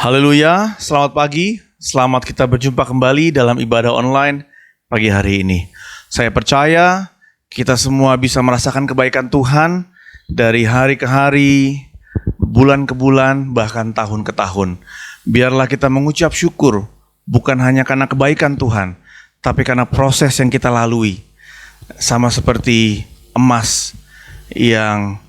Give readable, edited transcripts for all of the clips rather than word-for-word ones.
Haleluya, selamat pagi, selamat kita berjumpa kembali dalam ibadah online pagi hari ini. Saya percaya kita semua bisa merasakan kebaikan Tuhan dari hari ke hari, bulan ke bulan, bahkan tahun ke tahun. Biarlah kita mengucap syukur, bukan hanya karena kebaikan Tuhan, tapi karena proses yang kita lalui. Sama seperti emas yang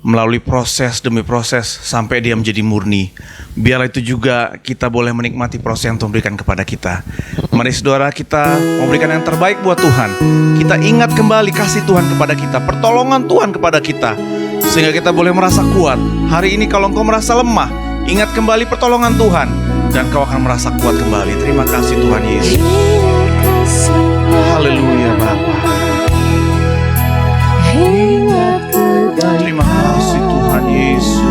melalui proses demi proses sampai dia menjadi murni. Biarlah itu juga kita boleh menikmati proses yang Tuhan berikan kepada kita. Mari saudara, kita memberikan yang terbaik buat Tuhan. Kita ingat kembali kasih Tuhan kepada kita, pertolongan Tuhan kepada kita, sehingga kita boleh merasa kuat. Hari ini kalau engkau merasa lemah, ingat kembali pertolongan Tuhan, dan kau akan merasa kuat kembali. Terima kasih Tuhan Yesus. Haleluya Bapa. Terima kasih Tuhan Yesus.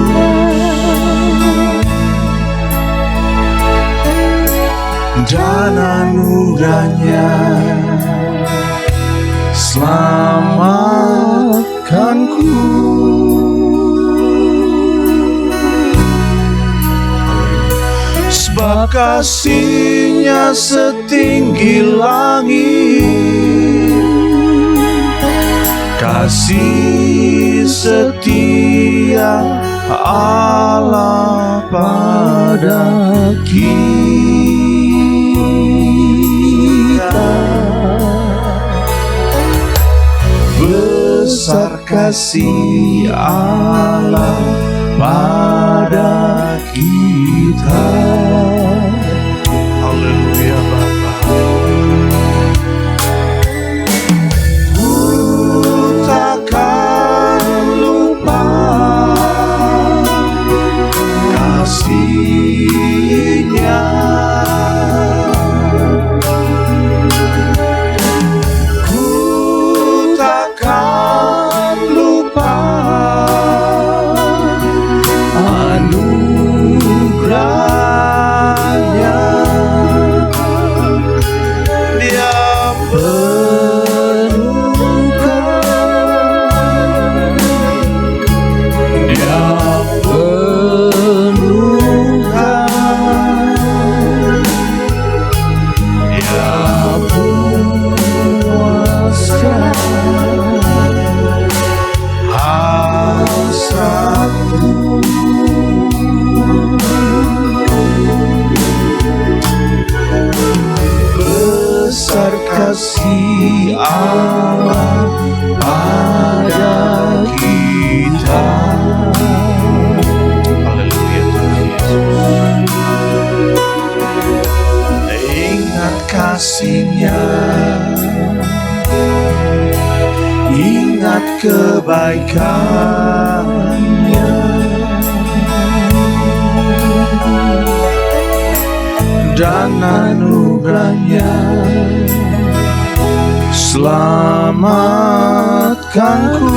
Dan anugerahnya selamatkanku. Sebab kasih-Nya setinggi langit, kasih setia Allah pada kita. Besar kasih Allah pada kita. Haleluya Bapa. Kasih-Nya, ku takkan lupa anugerahnya. Dia penuhkan, Dia besar kasih Allah pada kita. Haleluya Tuhan Yesus. Ingat kasih-Nya, ingat kebaikan-Nya, dan anugerahnya selamatkanku.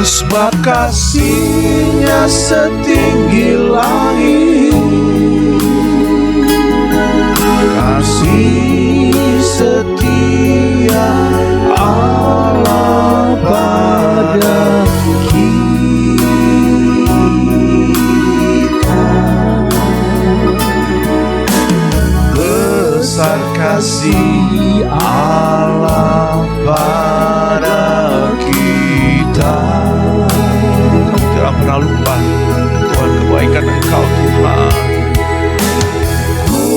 Sebab kasih-Nya setinggi langit, kasih setia Allah pada kita. Besar kasih Allah pada kita. Jangan pernah lupa Tuhan, kebaikan Engkau Tuhan. Ku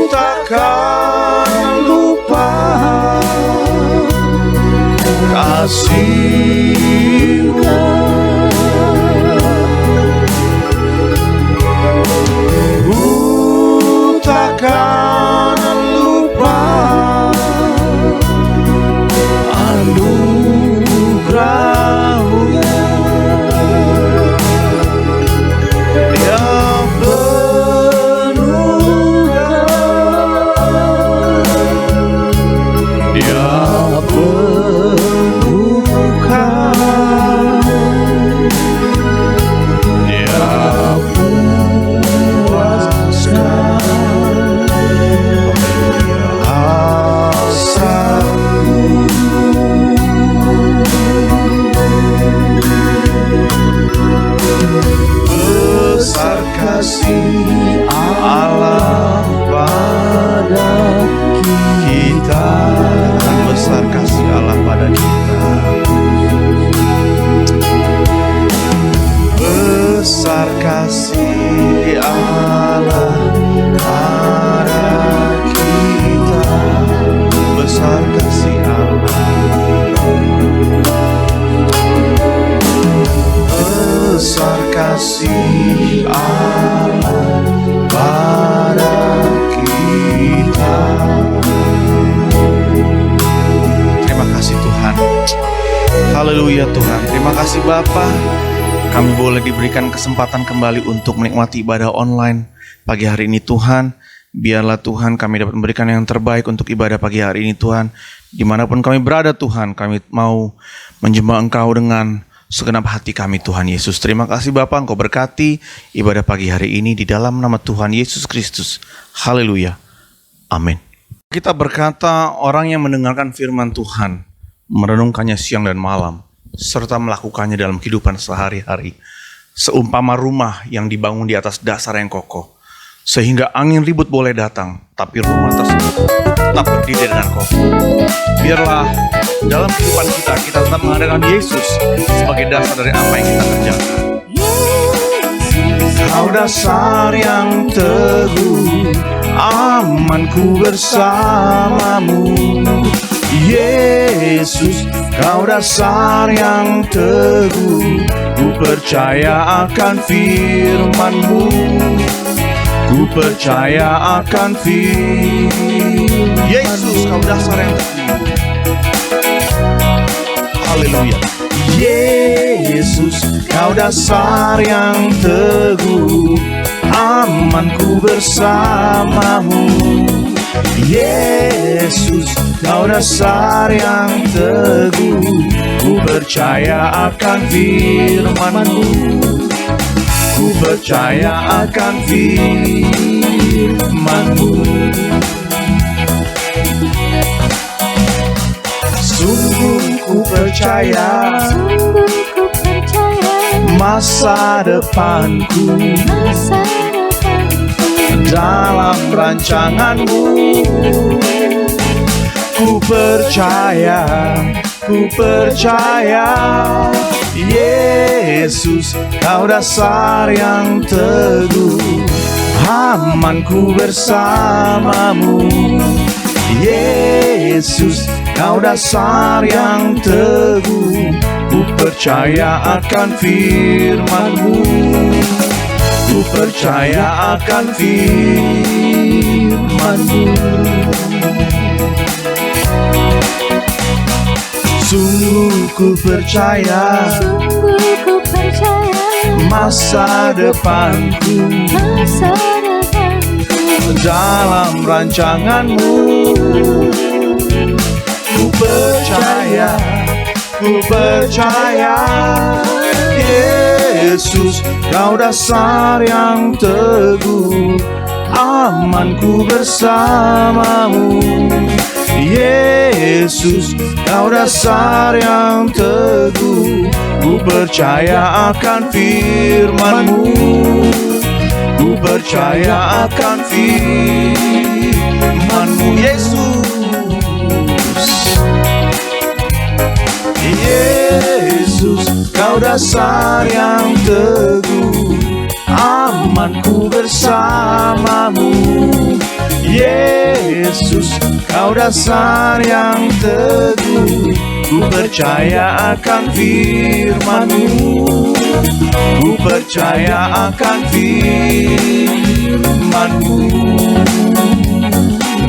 takkan lupa kasih-Mu. Ku takkan lupa anugerah-Mu. Dia penuhkan, Dia penuhkan Haleluya Tuhan. Terima kasih Bapa. Kami boleh diberikan kesempatan kembali untuk menikmati ibadah online pagi hari ini Tuhan. Biarlah Tuhan kami dapat memberikan yang terbaik untuk ibadah pagi hari ini Tuhan. Dimanapun kami berada Tuhan, kami mau menjemput Engkau dengan segenap hati kami Tuhan Yesus. Terima kasih Bapa, Engkau berkati ibadah pagi hari ini di dalam nama Tuhan Yesus Kristus. Haleluya. Amin. Kita berkata orang yang mendengarkan firman Tuhan, merenungkannya siang dan malam, serta melakukannya dalam kehidupan sehari-hari, seumpama rumah yang dibangun di atas dasar yang kokoh, sehingga angin ribut boleh datang, tapi rumah tersebut tetap berdiri dengan kokoh. Biarlah dalam kehidupan kita tetap mengandalkan Yesus sebagai dasar dari apa yang kita kerjakan. Kau dasar yang teguh, amanku bersamamu. Yesus, Kau dasar yang teguh, ku percaya akan firman-Mu. Ku percaya akan firman. Yesus, Kau dasar yang teguh. Haleluya. Yesus, Kau dasar yang teguh, amanku bersamamu. Yesus, Kau dasar yang teguh, ku percaya akan firman-Mu. Ku percaya akan firman-Mu. Sungguh ku percaya, masa depanku dalam rancangan-Mu. Ku percaya, Yesus, Kau dasar yang teguh, amanku bersamamu. Yesus, Kau dasar yang teguh, ku percaya akan firman-Mu. Ku percaya akan firman-Mu. Sungguh ku percaya, masa depanku dalam rancangan-Mu. Ku percaya, Yesus, Kau dasar yang teguh, amanku bersamamu. Yesus, Kau dasar yang teguh, ku percaya akan firman-Mu. Ku percaya akan firman-Mu. Yesus, Kau dasar yang teguh, amanku bersamamu. Yesus, Kau dasar yang teguh, ku percaya akan firman-Mu. Ku percaya akan firman-Mu.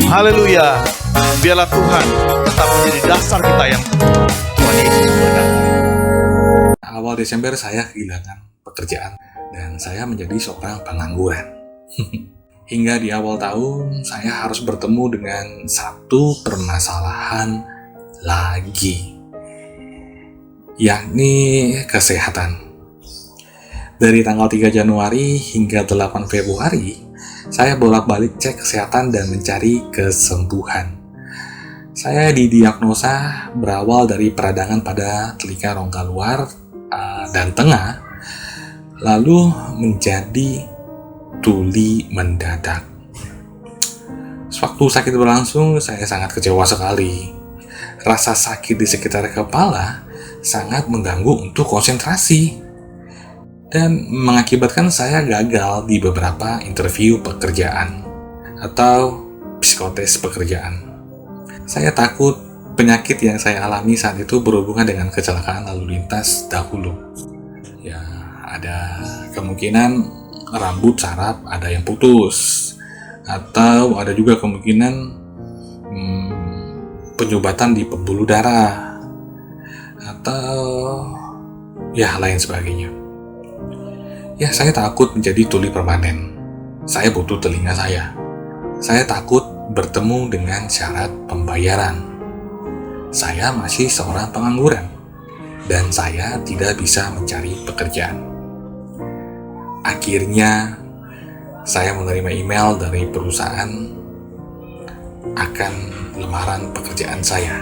Haleluya. Biarlah Tuhan tetap menjadi dasar kita yang teguh. Tuhan Yesus berkati. Awal Desember saya kehilangan pekerjaan dan saya menjadi seorang pengangguran. Hingga di awal tahun saya harus bertemu dengan satu permasalahan lagi, yakni kesehatan. Dari tanggal 3 Januari hingga 8 Februari, saya bolak-balik cek kesehatan dan mencari kesembuhan. Saya didiagnosa berawal dari peradangan pada telinga rongga luar dan tengah, lalu menjadi tuli mendadak. Sewaktu sakit berlangsung, saya sangat kecewa sekali. Rasa sakit di sekitar kepala sangat mengganggu untuk konsentrasi dan mengakibatkan saya gagal di beberapa interview pekerjaan atau psikotes pekerjaan. Saya takut penyakit yang saya alami saat itu berhubungan dengan kecelakaan lalu lintas dahulu. Ya, ada kemungkinan rambut saraf ada yang putus, atau ada juga kemungkinan penyumbatan di pembuluh darah, atau ya lain sebagainya. Ya, saya takut menjadi tuli permanen. Saya butuh telinga saya. Saya takut bertemu dengan syarat pembayaran. Saya masih seorang pengangguran, dan saya tidak bisa mencari pekerjaan. Akhirnya, saya menerima email dari perusahaan akan lamaran pekerjaan saya.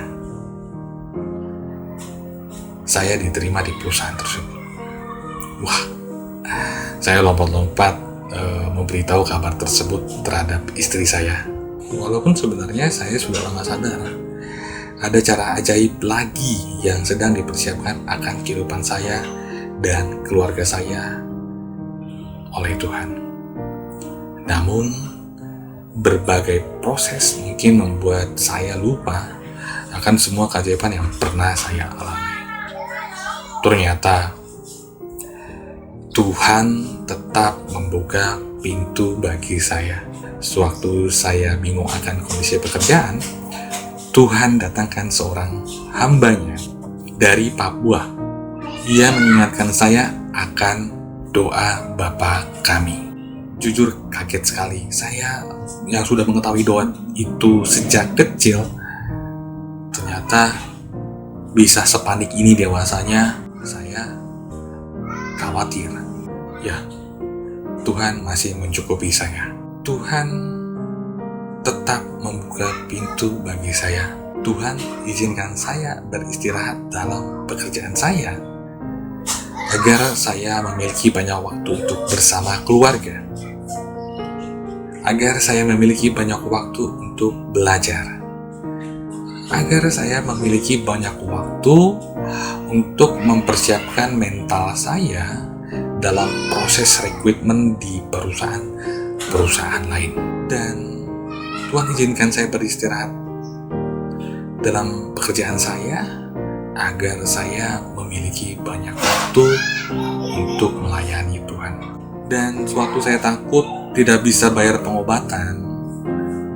Saya diterima di perusahaan tersebut. Wah, saya lompat-lompat memberitahu kabar tersebut terhadap istri saya. Walaupun sebenarnya saya sudah lama sadar, ada cara ajaib lagi yang sedang dipersiapkan akan kehidupan saya dan keluarga saya oleh Tuhan. Namun, berbagai proses mungkin membuat saya lupa akan semua keajaiban yang pernah saya alami. Ternyata, Tuhan tetap membuka pintu bagi saya. Sewaktu saya bingung akan kondisi pekerjaan, Tuhan datangkan seorang hambanya dari Papua. Ia mengingatkan saya akan doa Bapa kami. Jujur kaget sekali, saya yang sudah mengetahui doa itu sejak kecil, ternyata bisa sepanik ini dewasanya. Saya khawatir. Ya, Tuhan masih mencukupi saya. Tuhan tetap membuka pintu bagi saya. Tuhan izinkan saya beristirahat dalam pekerjaan saya, agar saya memiliki banyak waktu untuk bersama keluarga, agar saya memiliki banyak waktu untuk belajar, agar saya memiliki banyak waktu untuk mempersiapkan mental saya dalam proses rekrutmen di perusahaan lain. Dan Tuhan izinkan saya beristirahat dalam pekerjaan saya, agar saya memiliki banyak waktu untuk melayani Tuhan. Dan sewaktu saya takut tidak bisa bayar pengobatan,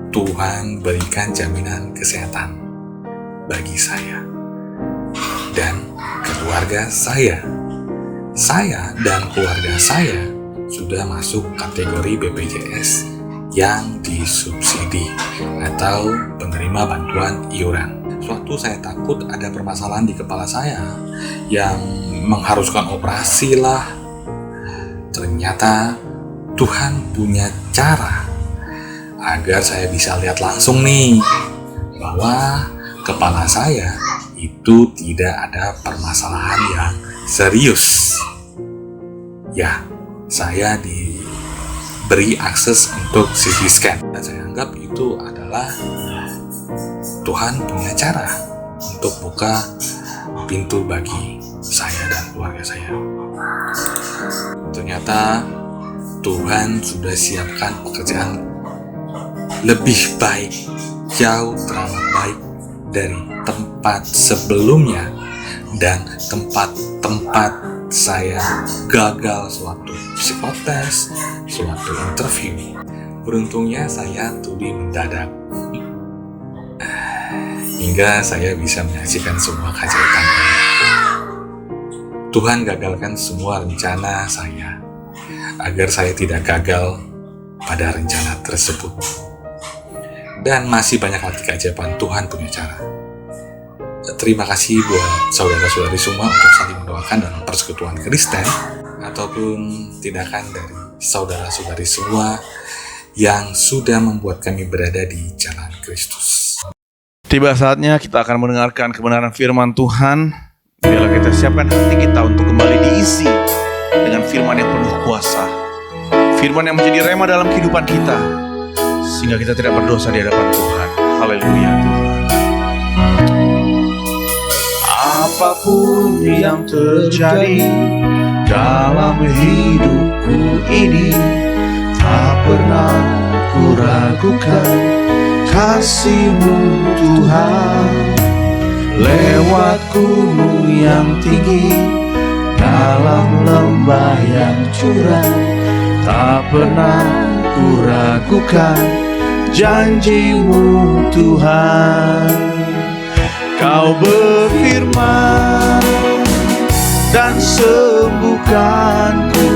Tuhan berikan jaminan kesehatan bagi saya dan keluarga saya. Saya dan keluarga saya sudah masuk kategori BPJS yang disubsidi atau penerima bantuan iuran. Suatu saya takut ada permasalahan di kepala saya yang mengharuskan operasi lah. Ternyata Tuhan punya cara agar saya bisa lihat langsung nih bahwa kepala saya itu tidak ada permasalahan yang serius. Ya, saya diberi akses untuk CT scan, dan saya anggap itu adalah Tuhan punya cara untuk buka pintu bagi saya dan keluarga saya. Ternyata Tuhan sudah siapkan pekerjaan lebih baik, jauh teramat baik dari tempat sebelumnya dan tempat-tempat saya gagal suatu psikotes, suatu interview. Beruntungnya saya tuli mendadak hingga saya bisa menyaksikan semua keajaiban. Tuhan gagalkan semua rencana saya agar saya tidak gagal pada rencana tersebut. Dan masih banyak lagi keajaiban. Tuhan punya cara. Terima kasih buat saudara-saudari semua untuk saling mendoakan dalam persekutuan Kristen, ataupun tindakan dari saudara-saudari semua yang sudah membuat kami berada di jalan Kristus. Tiba saatnya kita akan mendengarkan kebenaran firman Tuhan. Biarlah kita siapkan hati kita untuk kembali diisi dengan firman yang penuh kuasa, firman yang menjadi rema dalam kehidupan kita, sehingga kita tidak berdosa di hadapan Tuhan. Haleluya Tuhan. Apapun yang terjadi dalam hidupku ini, tak pernah ku ragukan kasih-Mu Tuhan. Lewat gunung yang tinggi, dalam lembah yang curam, tak pernah ku ragukan janji-Mu Tuhan. Kau berfirman, dan sembuhkanku.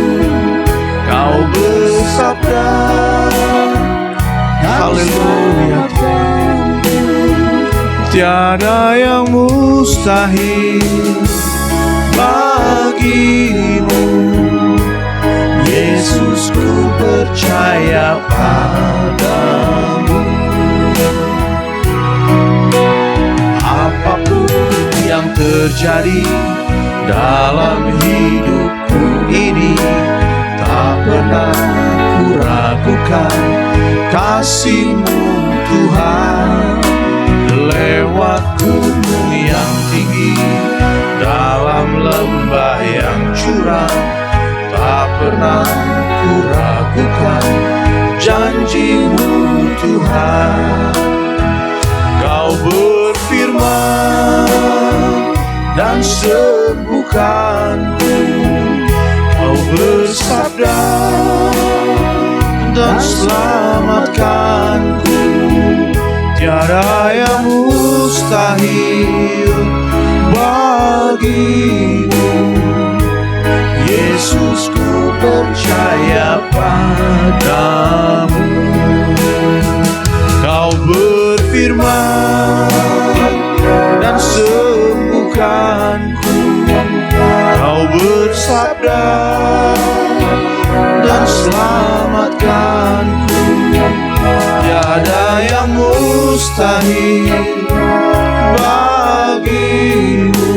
Kau bersabda, haleluya, tiada yang mustahil bagimu. Yesus, ku percaya padamu. Apapun yang terjadi dalam hidupku ini, tak pernah ku ragukan kasih-Mu Tuhan. Lewat gunung yang tinggi, dalam lembah yang curam, tak pernah ku ragukan janji-Mu Tuhan. Kau berfirman dan sembuhkanku. Kau bersabda dan selamatkanku. Tiada yang mustahil bagimu. Yesus, ku percaya padamu. Kau berfirman dan sembuhkanku. Kau bersabda dan selamatkanku. Tiada yang mustahil bagimu.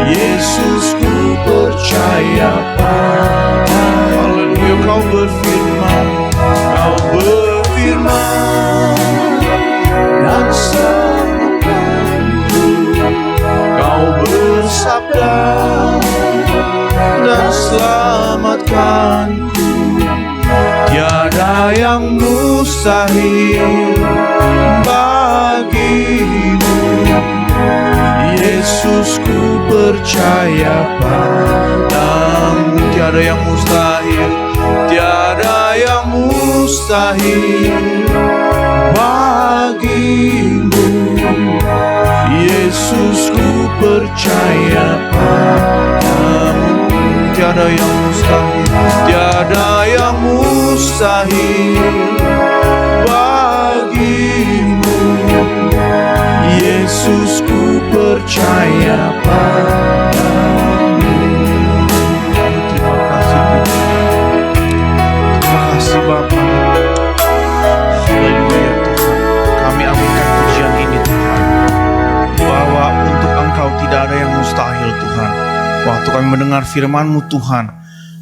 Yesus, ku percaya padamu. Haleluya, kau berfirman, kau berfirman dan sembuhkanku. Kau bersabda dan selamatkanku. Tiada yang mustahil bagimu. Yesus, ku percaya padamu. Tiada yang mustahil, tiada yang mustahil bagimu. Yesus, ku percaya padamu. Tiada yang mustahil, tiada yang mustahil bagimu. Yesus, ku percaya padamu. Terima kasih Tuhan. Terima kasih Bapa. Haleluya Tuhan. Kami aminkan pujian ini Tuhan, bahwa untuk Engkau tidak ada yang mustahil Tuhan. Waktu kami mendengar firman-Mu Tuhan,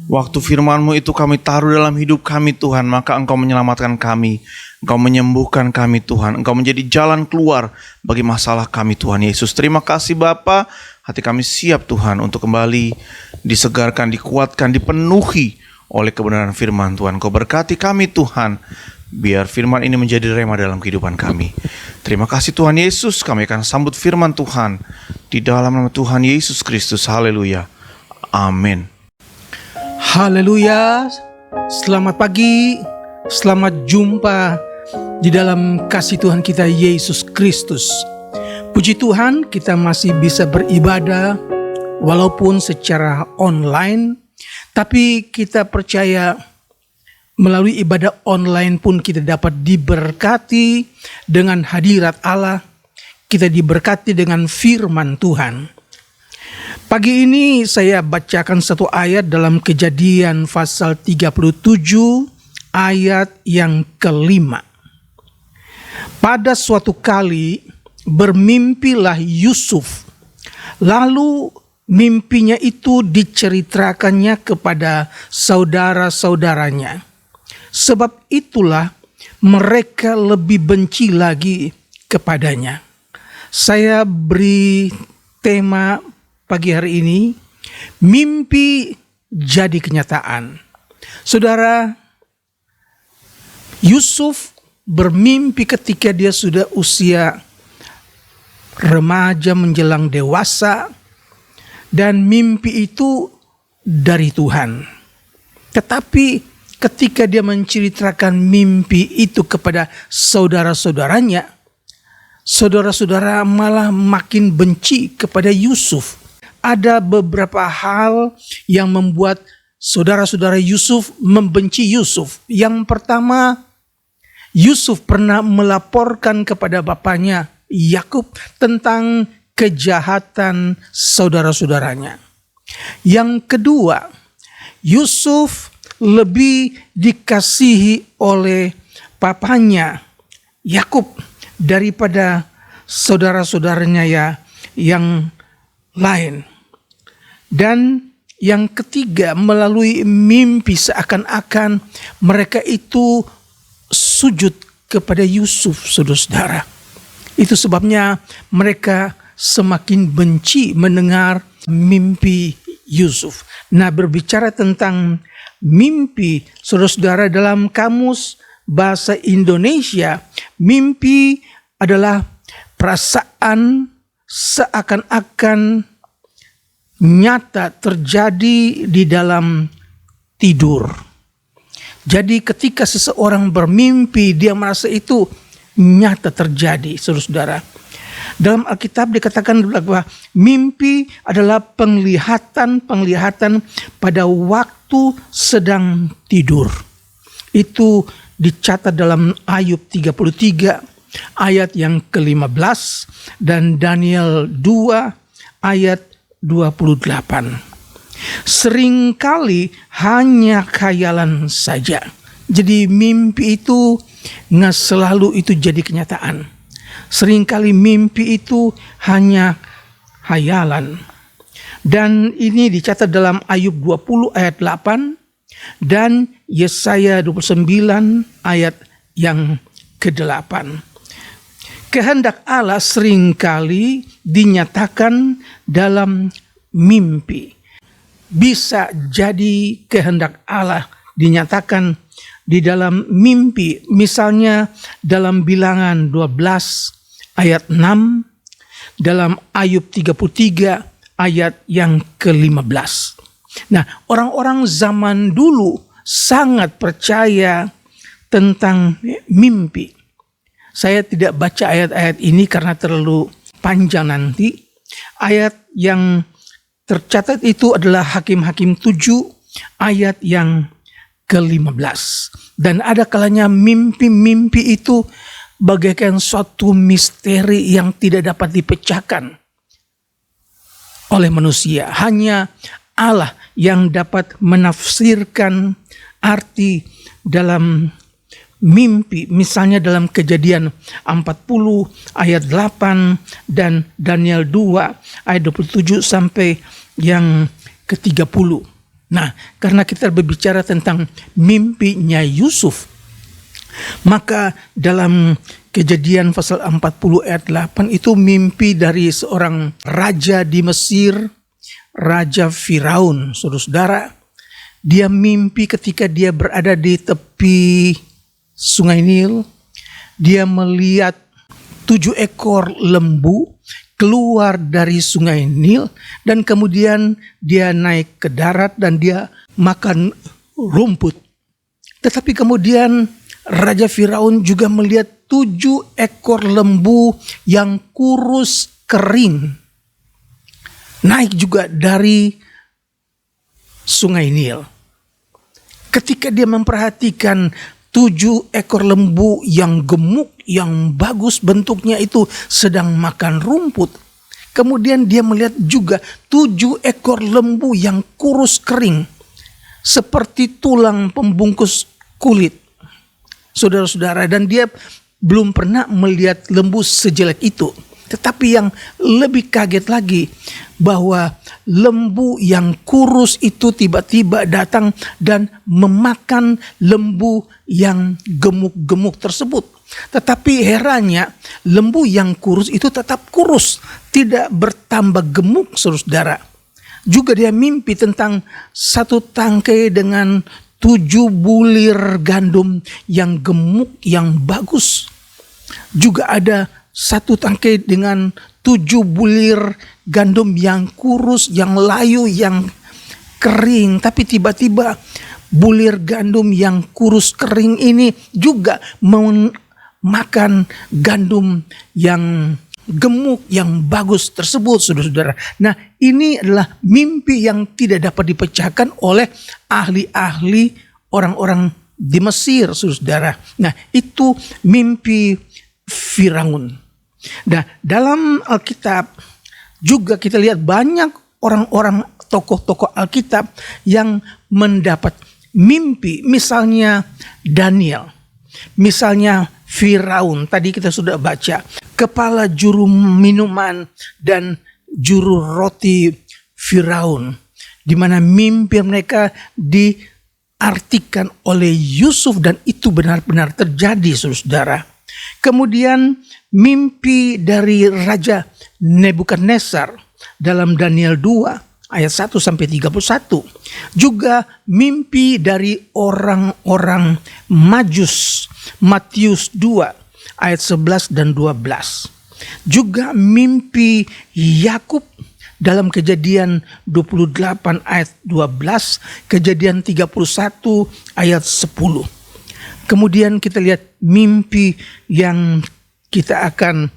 waktu firman-Mu itu kami taruh dalam hidup kami Tuhan, maka Engkau menyelamatkan kami, Engkau menyembuhkan kami Tuhan, Engkau menjadi jalan keluar bagi masalah kami Tuhan Yesus. Terima kasih Bapa, hati kami siap Tuhan untuk kembali disegarkan, dikuatkan, dipenuhi oleh kebenaran firman Tuhan. Engkau berkati kami Tuhan, biar firman ini menjadi rema dalam kehidupan kami. Terima kasih Tuhan Yesus, kami akan sambut firman Tuhan di dalam nama Tuhan Yesus Kristus. Haleluya. Amin. Haleluya. Selamat pagi, selamat jumpa di dalam kasih Tuhan kita Yesus Kristus. Puji Tuhan, kita masih bisa beribadah walaupun secara online, tapi kita percaya melalui ibadah online pun kita dapat diberkati dengan hadirat Allah. Kita diberkati dengan firman Tuhan. Pagi ini saya bacakan satu ayat dalam Kejadian pasal 37 ayat yang kelima. Pada suatu kali bermimpilah Yusuf, lalu mimpinya itu diceritakannya kepada saudara-saudaranya. Sebab itulah mereka lebih benci lagi kepadanya. Saya beri tema pagi hari ini, mimpi jadi kenyataan. Saudara, Yusuf bermimpi ketika dia sudah usia remaja menjelang dewasa, dan mimpi itu dari Tuhan. Tetapi ketika dia menceritakan mimpi itu kepada saudara-saudaranya, saudara-saudara malah makin benci kepada Yusuf. ada beberapa hal yang membuat saudara-saudara Yusuf membenci Yusuf. Yang pertama, Yusuf pernah melaporkan kepada bapaknya Yakub tentang kejahatan saudara-saudaranya. Yang kedua, Yusuf lebih dikasihi oleh papanya Yakub daripada saudara-saudaranya yang lain. Dan yang ketiga, melalui mimpi seakan-akan mereka itu sujud kepada Yusuf, saudara-saudara. Itu sebabnya mereka semakin benci mendengar mimpi Yusuf. Nah, berbicara tentang mimpi, saudara-saudara, dalam kamus bahasa Indonesia, mimpi adalah perasaan seakan-akan nyata terjadi di dalam tidur. Jadi ketika seseorang bermimpi, dia merasa itu nyata terjadi, saudara-saudara. Dalam Alkitab dikatakan bahwa mimpi adalah penglihatan pada waktu sedang tidur. Itu dicatat dalam Ayub 33 ayat yang ke-15 dan Daniel 2 ayat 28. Seringkali hanya khayalan saja. Jadi mimpi itu nggak selalu itu jadi kenyataan. Seringkali mimpi itu hanya hayalan. Dan ini dicatat dalam Ayub 20 ayat 8 dan Yesaya 29 ayat yang ke-8. Kehendak Allah seringkali dinyatakan dalam mimpi. Bisa jadi kehendak Allah dinyatakan di dalam mimpi. Misalnya dalam Bilangan 12 ayat 6, dalam Ayub 33 ayat yang ke-15. Nah, orang-orang zaman dulu sangat percaya tentang mimpi. Saya tidak baca ayat-ayat ini karena terlalu panjang nanti. Ayat yang tercatat itu adalah Hakim-Hakim 7 ayat yang ke-15. Dan ada kalanya mimpi-mimpi itu bagaikan suatu misteri yang tidak dapat dipecahkan oleh manusia. Hanya Allah yang dapat menafsirkan arti dalam mimpi. Misalnya dalam Kejadian 40 ayat 8 dan Daniel 2 ayat 27 sampai yang ke-30. Nah, karena kita berbicara tentang mimpinya Yusuf, maka dalam Kejadian pasal 40 ayat 8 itu mimpi dari seorang raja di Mesir, Raja Firaun, saudara-saudara. Dia mimpi ketika dia berada di tepi Sungai Nil. Dia melihat 7 ekor lembu keluar dari Sungai Nil dan kemudian dia naik ke darat dan dia makan rumput. Tetapi kemudian Raja Firaun juga melihat 7 ekor lembu yang kurus kering naik juga dari Sungai Nil. Ketika dia memperhatikan 7 ekor lembu yang gemuk, yang bagus bentuknya itu sedang makan rumput. Kemudian dia melihat juga 7 ekor lembu yang kurus kering seperti tulang pembungkus kulit. Saudara-saudara, dan dia belum pernah melihat lembu sejelek itu. Tetapi yang lebih kaget lagi bahwa lembu yang kurus itu tiba-tiba datang dan memakan lembu yang gemuk-gemuk tersebut. Tetapi herannya lembu yang kurus itu tetap kurus, tidak bertambah gemuk, saudara. Juga dia mimpi tentang satu tangkai dengan 7 bulir gandum yang gemuk, yang bagus. Juga ada satu tangkai dengan 7 bulir gandum yang kurus, yang layu, yang kering. Tapi tiba-tiba bulir gandum yang kurus kering ini juga makan gandum yang gemuk, yang bagus tersebut, saudara-saudara. Nah, ini adalah mimpi yang tidak dapat dipecahkan oleh ahli-ahli orang-orang di Mesir, saudara. Nah, itu mimpi Firaun. Nah, dalam Alkitab juga kita lihat banyak orang-orang tokoh-tokoh Alkitab yang mendapat mimpi. Misalnya Daniel, misalnya Firaun, tadi kita sudah baca, kepala juru minuman dan juru roti Firaun, di mana mimpi mereka diartikan oleh Yusuf dan itu benar-benar terjadi, saudara. Kemudian mimpi dari Raja Nebukadnezar dalam Daniel 2 ayat 1 sampai 31. Juga mimpi dari orang-orang Majus, Matius 2 ayat 11 dan 12. Juga mimpi Yakub dalam Kejadian 28 ayat 12, Kejadian 31 ayat 10. Kemudian kita lihat mimpi yang kita akan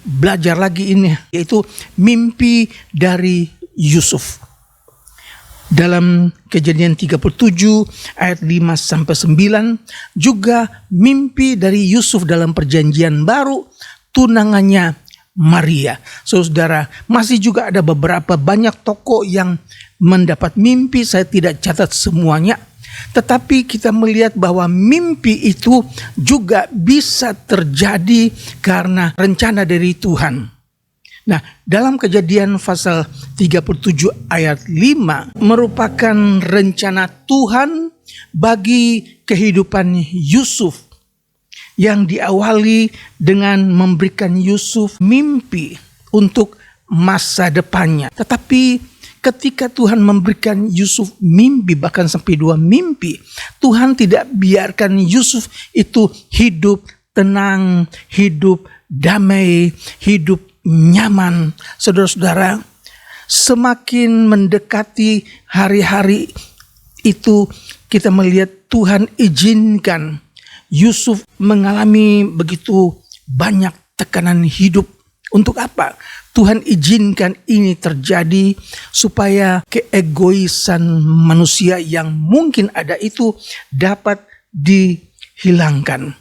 belajar lagi ini, yaitu mimpi dari Yusuf. Dalam Kejadian 37 ayat 5 sampai 9, juga mimpi dari Yusuf dalam Perjanjian Baru, tunangannya Maria. Saudara, masih juga ada beberapa banyak tokoh yang mendapat mimpi, saya tidak catat semuanya. Tetapi kita melihat bahwa mimpi itu juga bisa terjadi karena rencana dari Tuhan. Nah, dalam Kejadian pasal 37 ayat 5 merupakan rencana Tuhan bagi kehidupan Yusuf yang diawali dengan memberikan Yusuf mimpi untuk masa depannya. Tetapi ketika Tuhan memberikan Yusuf mimpi, bahkan sampai 2 mimpi, Tuhan tidak biarkan Yusuf itu hidup tenang, hidup damai, hidup nyaman. Saudara-saudara, semakin mendekati hari-hari itu, kita melihat Tuhan izinkan Yusuf mengalami begitu banyak tekanan hidup. Untuk apa? Tuhan izinkan ini terjadi supaya keegoisan manusia yang mungkin ada itu dapat dihilangkan.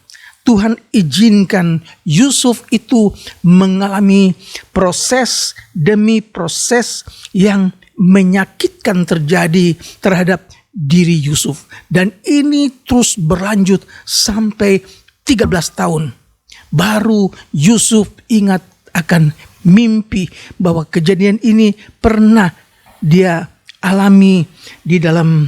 Tuhan izinkan Yusuf itu mengalami proses demi proses yang menyakitkan terjadi terhadap diri Yusuf. Dan ini terus berlanjut sampai 13 tahun. Baru Yusuf ingat akan mimpi bahwa kejadian ini pernah dia alami di dalam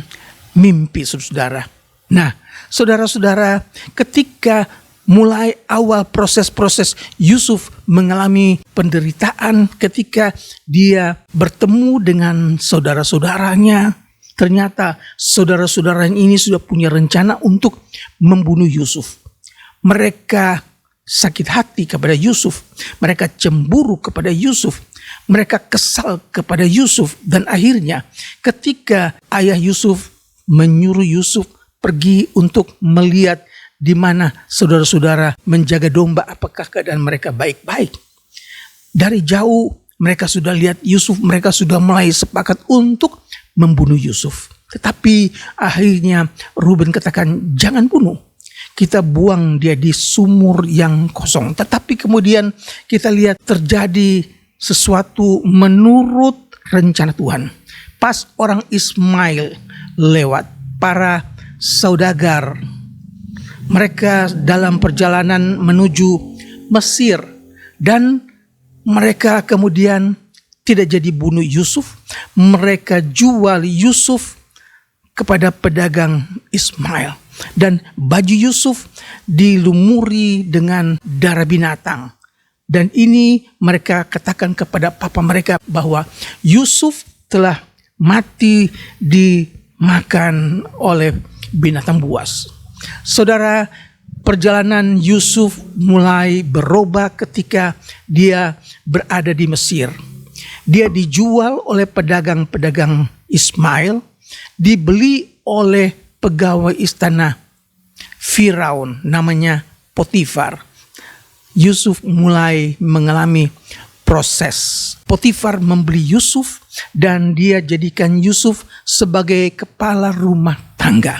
mimpi, saudara. Nah, saudara-saudara, ketika mulai awal proses-proses Yusuf mengalami penderitaan, ketika dia bertemu dengan saudara-saudaranya, ternyata saudara-saudaranya ini sudah punya rencana untuk membunuh Yusuf. Mereka sakit hati kepada Yusuf, mereka cemburu kepada Yusuf, mereka kesal kepada Yusuf, dan akhirnya ketika ayah Yusuf menyuruh Yusuf pergi untuk melihat di mana saudara-saudara menjaga domba, apakah keadaan mereka baik-baik. Dari jauh mereka sudah lihat Yusuf, mereka sudah mulai sepakat untuk membunuh Yusuf. Tetapi akhirnya Ruben katakan, jangan bunuh. Kita buang dia di sumur yang kosong. Tetapi kemudian kita lihat terjadi sesuatu menurut rencana Tuhan. Pas orang Ismail lewat, para saudagar, mereka dalam perjalanan menuju Mesir, dan mereka kemudian tidak jadi bunuh Yusuf. Mereka jual Yusuf kepada pedagang Ismail. Dan baju Yusuf dilumuri dengan darah binatang. Dan ini mereka katakan kepada papa mereka bahwa Yusuf telah mati dimakan oleh binatang buas. Saudara, perjalanan Yusuf mulai berubah ketika dia berada di Mesir. Dia dijual oleh pedagang-pedagang Ismail, dibeli oleh pegawai istana Firaun namanya Potifar. Yusuf mulai mengalami proses. Potifar membeli Yusuf dan dia jadikan Yusuf sebagai kepala rumah tangga.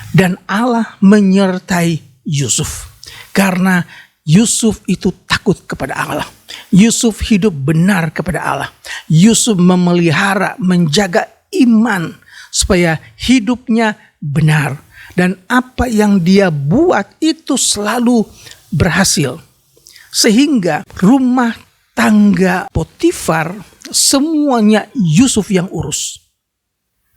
Dan Allah menyertai Yusuf karena Yusuf itu takut kepada Allah. Yusuf hidup benar kepada Allah. Yusuf memelihara, menjaga iman supaya hidupnya benar. Dan apa yang dia buat itu selalu berhasil. Sehingga rumah tangga Potifar semuanya Yusuf yang urus.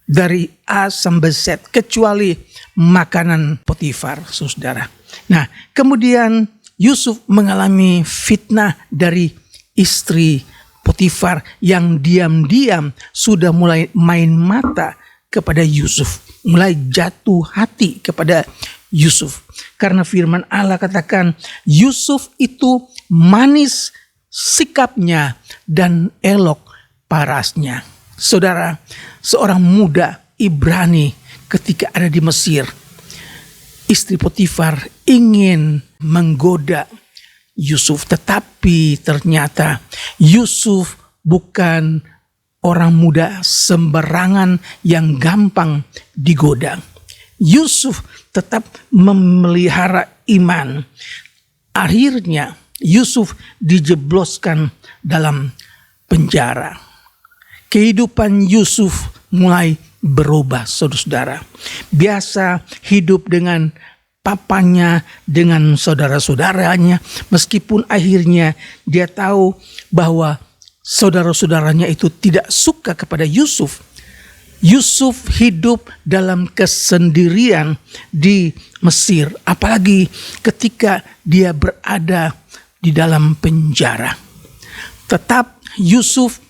Dari A sampai Z kecuali makanan Potifar, saudara. Nah, kemudian Yusuf mengalami fitnah dari istri Potifar yang diam-diam sudah mulai main mata kepada Yusuf, mulai jatuh hati kepada Yusuf. Karena firman Allah katakan Yusuf itu manis sikapnya dan elok parasnya. Saudara, seorang muda Ibrani ketika ada di Mesir, istri Potifar ingin menggoda Yusuf, tetapi ternyata Yusuf bukan orang muda sembarangan yang gampang digoda. Yusuf tetap memelihara iman. Akhirnya Yusuf dijebloskan dalam penjara. Kehidupan Yusuf mulai berubah, saudara-saudara. Biasa hidup dengan papanya, dengan saudara-saudaranya, meskipun akhirnya dia tahu bahwa saudara-saudaranya itu tidak suka kepada Yusuf. Yusuf hidup dalam kesendirian di Mesir, apalagi ketika dia berada di dalam penjara. Tetap Yusuf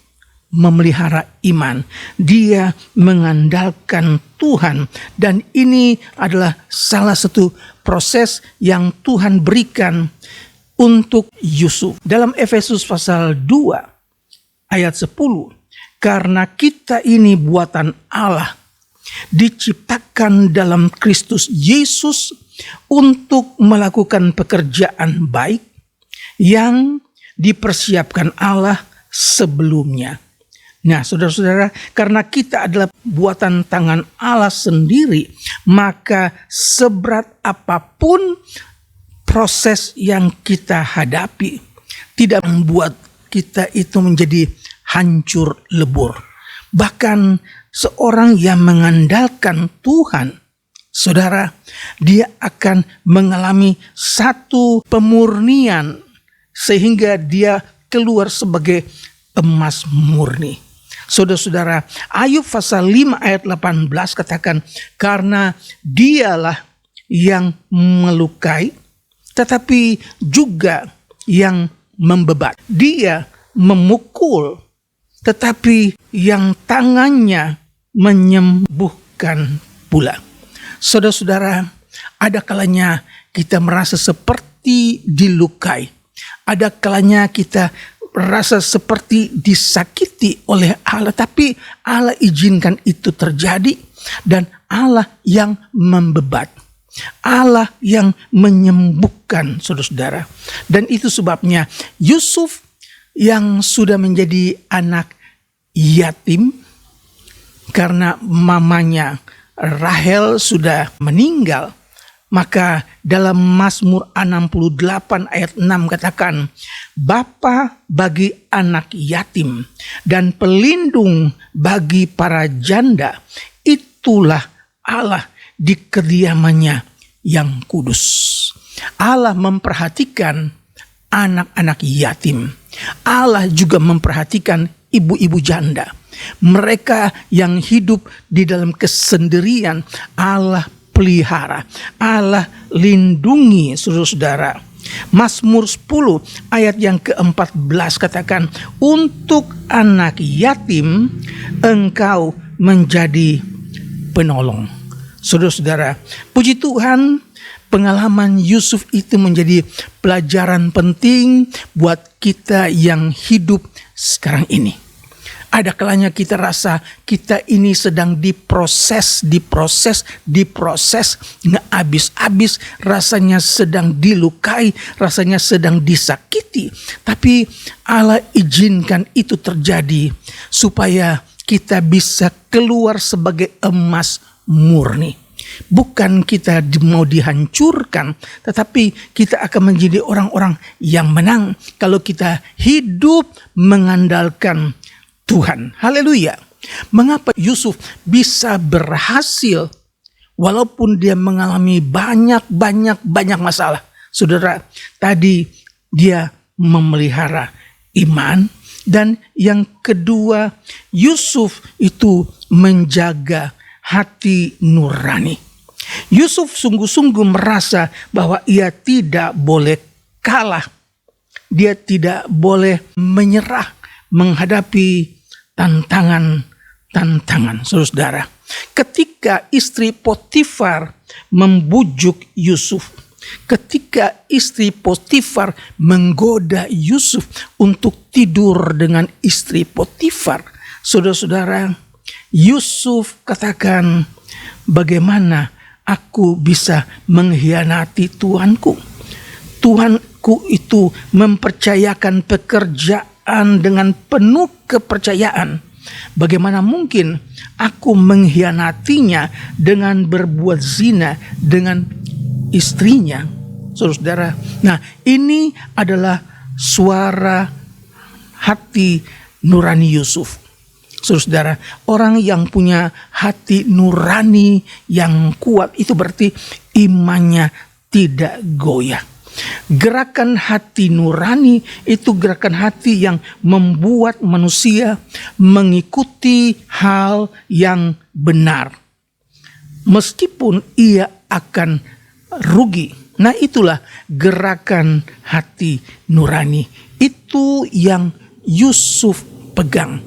memelihara iman. Dia mengandalkan Tuhan, dan ini adalah salah satu proses yang Tuhan berikan untuk Yusuf. Dalam Efesus pasal 2 ayat 10, karena kita ini buatan Allah, diciptakan dalam Kristus Yesus untuk melakukan pekerjaan baik yang dipersiapkan Allah sebelumnya. Nah, saudara-saudara, karena kita adalah buatan tangan Allah sendiri, maka seberat apapun proses yang kita hadapi tidak membuat kita itu menjadi hancur lebur. Bahkan seorang yang mengandalkan Tuhan, saudara, dia akan mengalami satu pemurnian sehingga dia keluar sebagai emas murni. Saudara-saudara, Ayub pasal 5 ayat 18 katakan, karena dialah yang melukai tetapi juga yang membebat. Dia memukul tetapi yang tangannya menyembuhkan pula. Saudara-saudara, ada kalanya kita merasa seperti dilukai. Ada kalanya kita rasa seperti disakiti oleh Allah, tapi Allah izinkan itu terjadi, dan Allah yang membebat, Allah yang menyembuhkan, saudara-saudara. Dan itu sebabnya Yusuf yang sudah menjadi anak yatim karena mamanya Rahel sudah meninggal, maka dalam Mazmur 68 ayat 6 katakan, Bapa bagi anak yatim dan pelindung bagi para janda, itulah Allah di kediamannya yang kudus. Allah memperhatikan anak-anak yatim. Allah juga memperhatikan ibu-ibu janda. Mereka yang hidup di dalam kesendirian, Allah pelihara, Allah lindungi, saudara-saudara. Mazmur 10 ayat yang ke-14 katakan, untuk anak yatim engkau menjadi penolong. Saudara-saudara, puji Tuhan, pengalaman Yusuf itu menjadi pelajaran penting buat kita yang hidup sekarang ini. Ada kalanya kita rasa kita ini sedang diproses, nggak habis-habis, rasanya sedang dilukai, rasanya sedang disakiti. Tapi Allah izinkan itu terjadi supaya kita bisa keluar sebagai emas murni. Bukan kita mau dihancurkan, tetapi kita akan menjadi orang-orang yang menang kalau kita hidup mengandalkan Tuhan. Haleluya. Mengapa Yusuf bisa berhasil walaupun dia mengalami banyak masalah? Saudara, tadi dia memelihara iman, dan yang kedua, Yusuf itu menjaga hati nurani. Yusuf sungguh-sungguh merasa bahwa ia tidak boleh kalah. Dia tidak boleh menyerah menghadapi tantangan. Saudara, ketika istri Potifar membujuk Yusuf, ketika istri Potifar menggoda Yusuf untuk tidur dengan istri Potifar, saudara-saudara, Yusuf katakan, bagaimana aku bisa mengkhianati Tuanku? Tuanku itu mempercayakan pekerjaan dengan penuh kepercayaan. Bagaimana mungkin aku mengkhianatinya dengan berbuat zina dengan istrinya? Saudara, nah ini adalah suara hati nurani Yusuf. Saudara, orang yang punya hati nurani yang kuat itu berarti imannya tidak goyah. Gerakan hati nurani itu gerakan hati yang membuat manusia mengikuti hal yang benar, meskipun ia akan rugi. Nah, itulah gerakan hati nurani. Itu yang Yusuf pegang.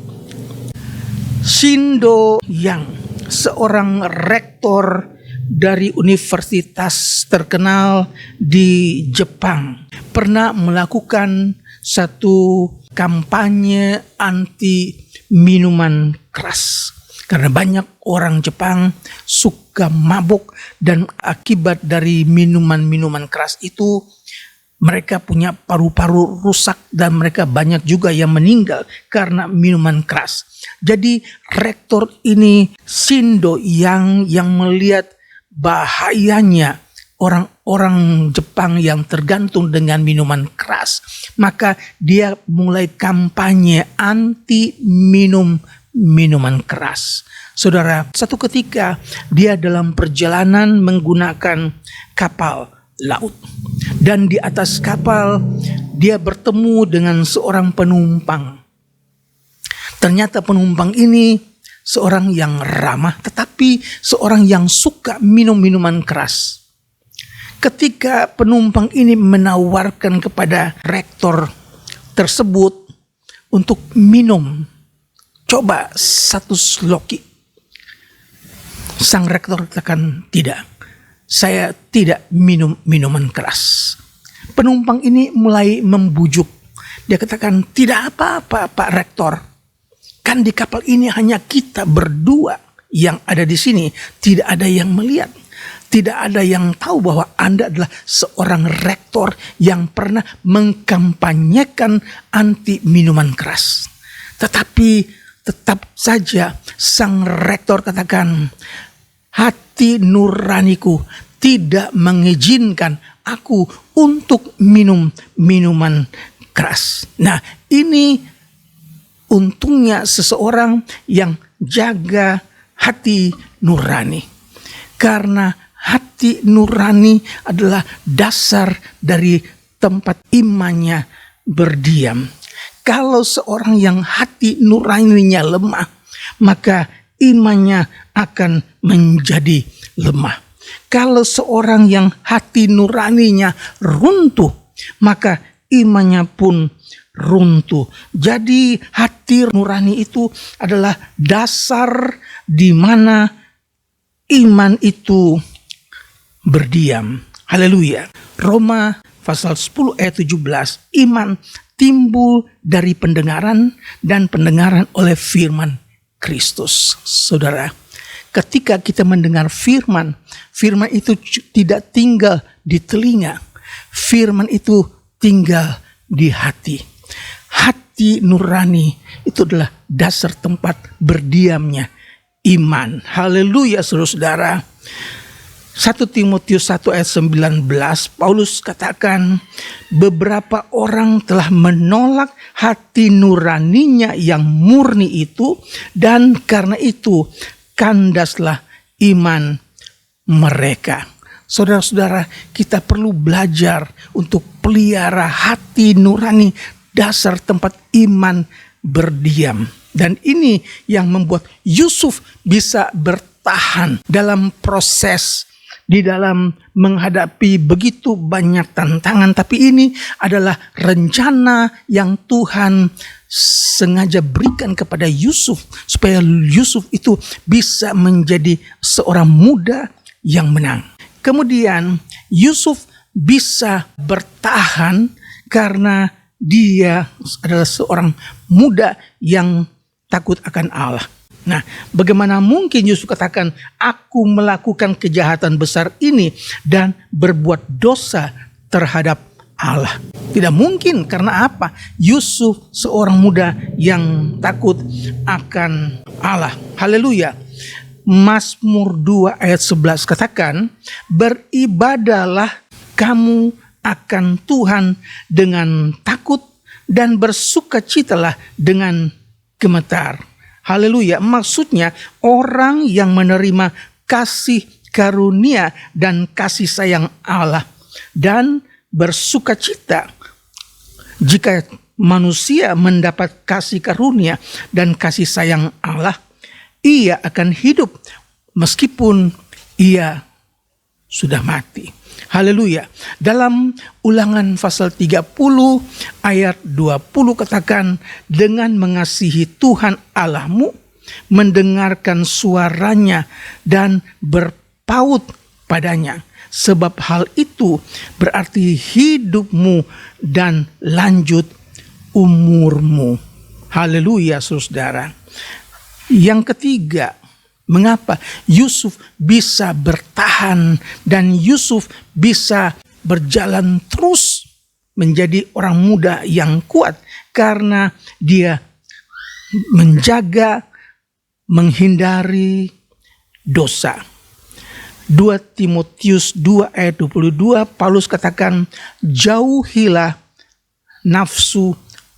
Shindo Yang, seorang rektor dari universitas terkenal di Jepang, pernah melakukan satu kampanye anti minuman keras. Karena banyak orang Jepang suka mabuk, dan akibat dari minuman-minuman keras itu mereka punya paru-paru rusak, dan mereka banyak juga yang meninggal karena minuman keras. Jadi rektor ini, Shindo yang melihat bahayanya orang-orang Jepang yang tergantung dengan minuman keras, maka dia mulai kampanye anti minuman keras. Saudara, satu ketika dia dalam perjalanan menggunakan kapal laut, dan di atas kapal dia bertemu dengan seorang penumpang. Ternyata penumpang ini seorang yang ramah, tetapi seorang yang suka minum minuman keras. Ketika penumpang ini menawarkan kepada rektor tersebut untuk minum, coba satu sloki, sang rektor katakan, tidak, saya tidak minum minuman keras. Penumpang ini mulai membujuk. Dia katakan, tidak apa-apa Pak Rektor, kan di kapal ini hanya kita berdua yang ada di sini. Tidak ada yang melihat. Tidak ada yang tahu bahwa Anda adalah seorang rektor yang pernah mengkampanyekan anti minuman keras. Tetapi tetap saja sang rektor katakan, hati nuraniku tidak mengizinkan aku untuk minum minuman keras. Nah, ini untungnya seseorang yang jaga hati nurani. Karena hati nurani adalah dasar dari tempat imannya berdiam. Kalau seorang yang hati nuraninya lemah, maka imannya akan menjadi lemah. Kalau seorang yang hati nuraninya runtuh, maka imannya pun runtuh. Jadi hati nurani itu adalah dasar di mana iman itu berdiam. Haleluya. Roma pasal 10 ayat 17. Iman timbul dari pendengaran dan pendengaran oleh firman Kristus. Saudara, ketika kita mendengar firman, firman itu tidak tinggal di telinga. Firman itu tinggal di hati. Hati nurani itu adalah dasar tempat berdiamnya iman. Haleluya, saudara-saudara. 1 Timotius 1 ayat 19, Paulus katakan, beberapa orang telah menolak hati nuraninya yang murni itu, dan karena itu kandaslah iman mereka. Saudara-saudara, kita perlu belajar untuk pelihara hati nurani, dasar tempat iman berdiam. Dan ini yang membuat Yusuf bisa bertahan dalam proses, di dalam menghadapi begitu banyak tantangan. Tapi ini adalah rencana yang Tuhan sengaja berikan kepada Yusuf, supaya Yusuf itu bisa menjadi seorang muda yang menang. Kemudian Yusuf bisa bertahan karena dia adalah seorang muda yang takut akan Allah. Nah, bagaimana mungkin Yusuf katakan, aku melakukan kejahatan besar ini dan berbuat dosa terhadap Allah? Tidak mungkin, karena apa? Yusuf seorang muda yang takut akan Allah. Haleluya. Mazmur 2 ayat 11 katakan, beribadahlah kamu akan Tuhan dengan takut dan bersukacitalah dengan gemetar. Haleluya. Maksudnya orang yang menerima kasih karunia dan kasih sayang Allah dan bersukacita. Jika manusia mendapat kasih karunia dan kasih sayang Allah, ia akan hidup meskipun ia sudah mati. Haleluya. Dalam Ulangan pasal 30 ayat 20 katakan, dengan mengasihi Tuhan Allahmu, mendengarkan suaranya dan berpaut padanya. Sebab hal itu berarti hidupmu dan lanjut umurmu. Haleluya, saudara. Yang ketiga, mengapa Yusuf bisa bertahan dan Yusuf bisa berjalan terus menjadi orang muda yang kuat? Karena dia menjaga, menghindari dosa. 2 Timotius 2 ayat 22, Paulus katakan, jauhilah nafsu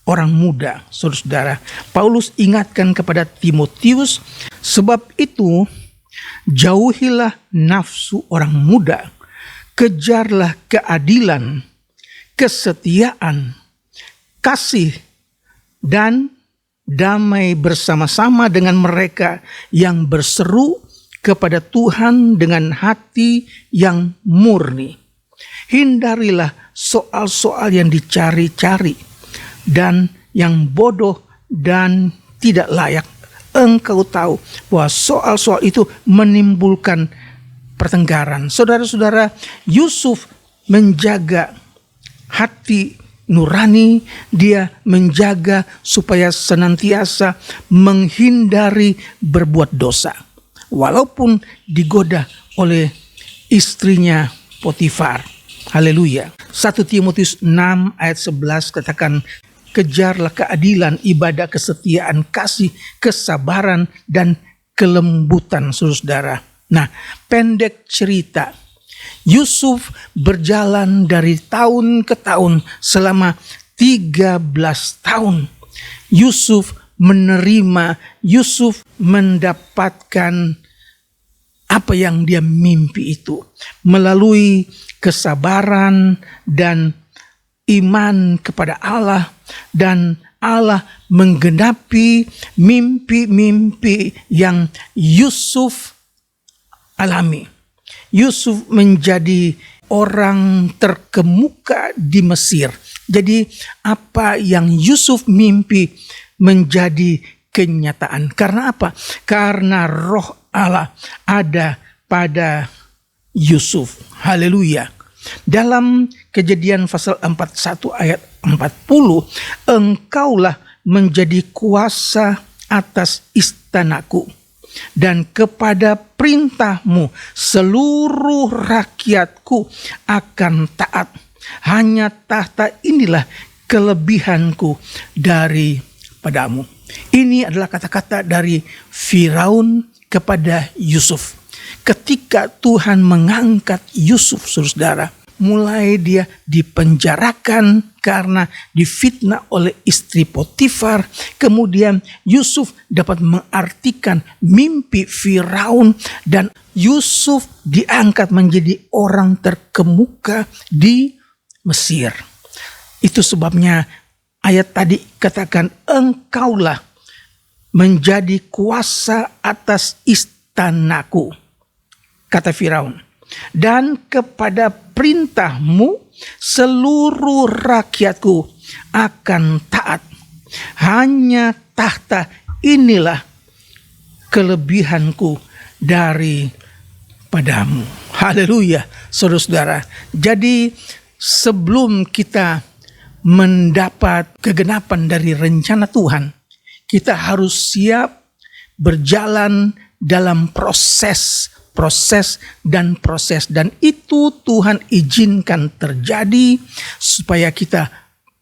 orang muda. Saudara-saudara, Paulus ingatkan kepada Timotius, sebab itu jauhilah nafsu orang muda, kejarlah keadilan, kesetiaan, kasih, dan damai bersama-sama dengan mereka yang berseru kepada Tuhan dengan hati yang murni. Hindarilah soal-soal yang dicari-cari dan yang bodoh dan tidak layak. Engkau tahu bahwa soal-soal itu menimbulkan pertengkaran. Saudara-saudara, Yusuf menjaga hati nurani, dia menjaga supaya senantiasa menghindari berbuat dosa. Walaupun digoda oleh istrinya Potifar. Haleluya. 1 Timotius 6 ayat 11 katakan, kejarlah keadilan, ibadah, kesetiaan, kasih, kesabaran, dan kelembutan, saudara. Nah, pendek cerita, Yusuf berjalan dari tahun ke tahun selama 13 tahun. Yusuf menerima, Yusuf mendapatkan apa yang dia mimpi itu melalui kesabaran dan iman kepada Allah, dan Allah menggenapi mimpi-mimpi yang Yusuf alami. Yusuf menjadi orang terkemuka di Mesir. Jadi apa yang Yusuf mimpi menjadi kenyataan. Karena apa? Karena roh Allah ada pada Yusuf. Haleluya. Dalam Kejadian pasal 41 ayat 40, engkaulah menjadi kuasa atas istanaku, dan kepada perintahmu seluruh rakyatku akan taat. Hanya tahta inilah kelebihanku daripadamu. Ini adalah kata-kata dari Firaun kepada Yusuf. Ketika Tuhan mengangkat Yusuf, saudara, mulai dia dipenjarakan karena difitnah oleh istri Potifar. Kemudian Yusuf dapat mengartikan mimpi Firaun, dan Yusuf diangkat menjadi orang terkemuka di Mesir. Itu sebabnya ayat tadi katakan, engkaulah menjadi kuasa atas istanaku, kata Firaun, dan kepada perintahmu seluruh rakyatku akan taat. Hanya tahta inilah kelebihanku daripadamu. Haleluya, saudara-saudara. Jadi sebelum kita mendapat kegenapan dari rencana Tuhan, kita harus siap berjalan dalam proses, dan itu Tuhan izinkan terjadi supaya kita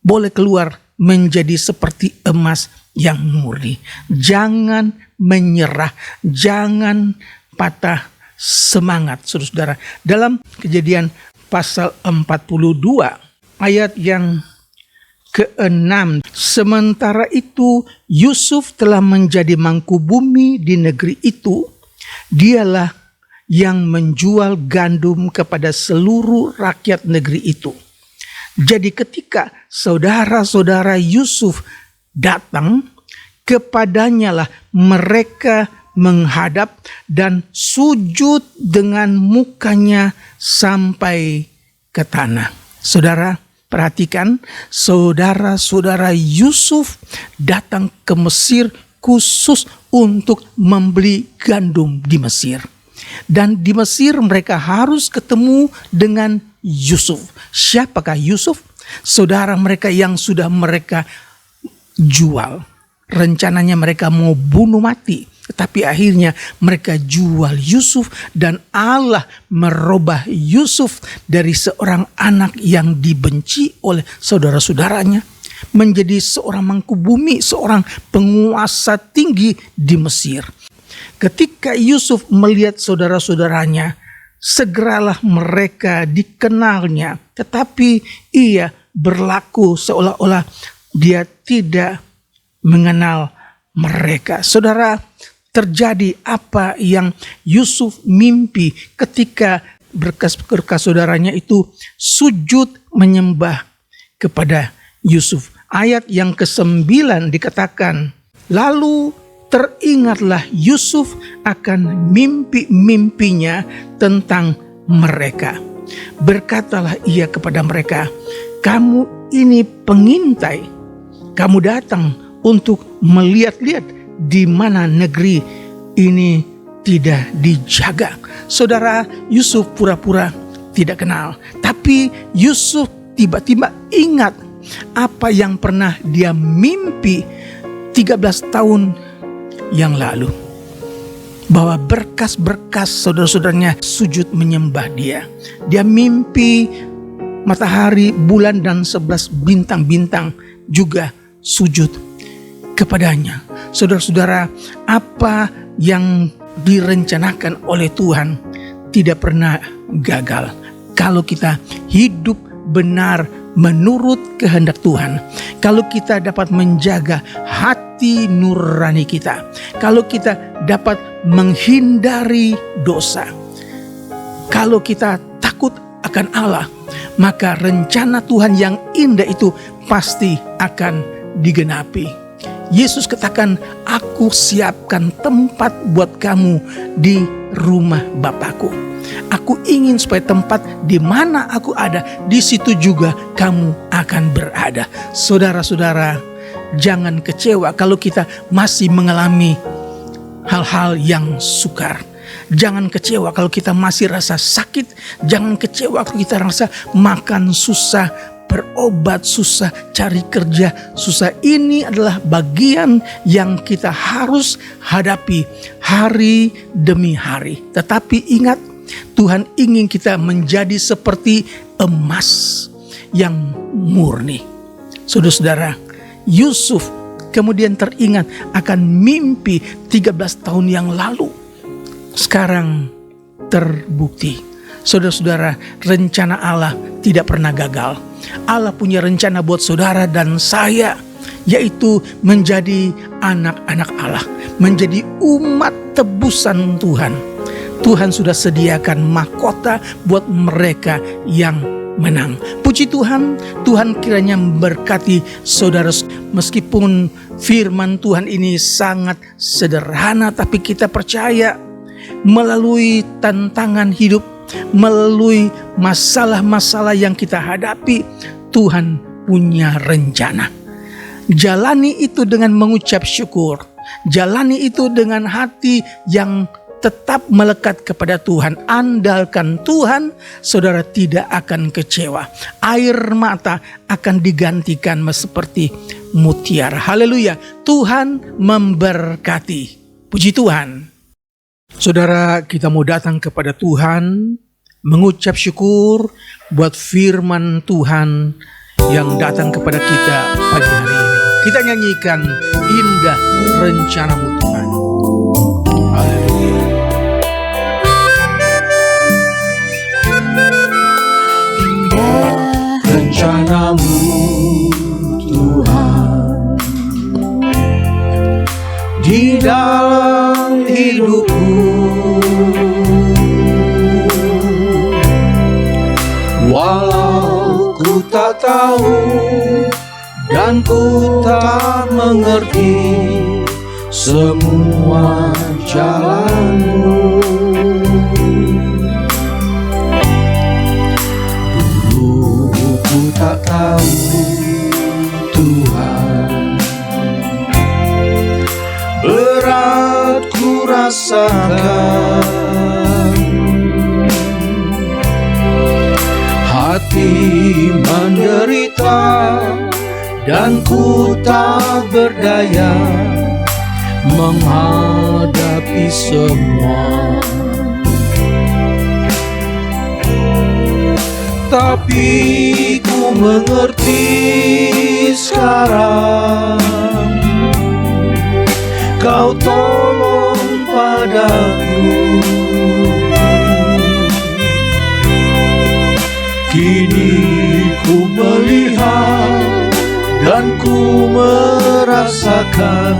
boleh keluar menjadi seperti emas yang murni. Jangan menyerah, jangan patah semangat, saudara-saudara. Dalam Kejadian pasal 42 ayat yang ke-6, sementara itu Yusuf telah menjadi mangku bumi di negeri itu. Dialah yang menjual gandum kepada seluruh rakyat negeri itu. Jadi ketika saudara-saudara Yusuf datang, kepadanya lah mereka menghadap dan sujud dengan mukanya sampai ke tanah. Saudara, perhatikan, saudara-saudara Yusuf datang ke Mesir khusus untuk membeli gandum di Mesir. Dan di Mesir mereka harus ketemu dengan Yusuf. Siapakah Yusuf? Saudara mereka yang sudah mereka jual. Rencananya mereka mau bunuh mati, tetapi akhirnya mereka jual Yusuf, dan Allah merubah Yusuf dari seorang anak yang dibenci oleh saudara-saudaranya menjadi seorang mangku bumi, seorang penguasa tinggi di Mesir. Ketika Yusuf melihat saudara-saudaranya, segeralah mereka dikenalnya, tetapi ia berlaku seolah-olah dia tidak mengenal mereka. Saudara, terjadi apa yang Yusuf mimpi ketika berkas-berkas saudaranya itu sujud menyembah kepada Yusuf. Ayat yang ke-9 dikatakan, lalu teringatlah Yusuf akan mimpi-mimpinya tentang mereka. Berkatalah ia kepada mereka, kamu ini pengintai, kamu datang untuk melihat-lihat di mana negeri ini tidak dijaga. Saudara, Yusuf pura-pura tidak kenal, tapi Yusuf tiba-tiba ingat apa yang pernah dia mimpi 13 tahun yang lalu, bahwa berkas-berkas saudara-saudaranya sujud menyembah dia. Dia mimpi matahari, bulan, dan 11 bintang-bintang juga sujud kepadanya. Saudara-saudara, apa yang direncanakan oleh Tuhan tidak pernah gagal kalau kita hidup benar menurut kehendak Tuhan. Kalau kita dapat menjaga hati nurani kita, kalau kita dapat menghindari dosa, kalau kita takut akan Allah, maka rencana Tuhan yang indah itu pasti akan digenapi. Yesus katakan, aku siapkan tempat buat kamu di rumah Bapakku. Aku ingin supaya tempat di mana aku ada, di situ juga kamu akan berada. Saudara-saudara, jangan kecewa kalau kita masih mengalami hal-hal yang sukar. Jangan kecewa kalau kita masih rasa sakit. Jangan kecewa kalau kita rasa makan susah, berobat susah, cari kerja susah. Ini adalah bagian yang kita harus hadapi hari demi hari. Tetapi ingat, Tuhan ingin kita menjadi seperti emas yang murni. Saudara-saudara, Yusuf kemudian teringat akan mimpi 13 tahun yang lalu. Sekarang terbukti. Saudara-saudara, rencana Allah tidak pernah gagal. Allah punya rencana buat saudara dan saya, yaitu menjadi anak-anak Allah, menjadi umat tebusan Tuhan. Tuhan sudah sediakan mahkota buat mereka yang menang. Puji Tuhan, Tuhan kiranya memberkati saudara. Meskipun firman Tuhan ini sangat sederhana, tapi kita percaya melalui tantangan hidup, melalui masalah-masalah yang kita hadapi, Tuhan punya rencana. Jalani itu dengan mengucap syukur. Jalani itu dengan hati yang tetap melekat kepada Tuhan. Andalkan Tuhan, saudara tidak akan kecewa. Air mata akan digantikan seperti mutiara. Haleluya. Tuhan memberkati. Puji Tuhan. Saudara, kita mau datang kepada Tuhan, mengucap syukur buat firman Tuhan yang datang kepada kita pagi hari ini. Kita nyanyikan indah rencanamu Tuhan. Haleluya. Rencanamu Tuhan di dalam hidupku, walau ku tak tahu dan ku tak mengerti semua jalanmu. Ku tak tahu Tuhan, berat ku rasakan, hati menderita dan ku tak berdaya menghadapi semua. Tapi ku mengerti sekarang, Kau tolong padaku. Kini ku melihat dan ku merasakan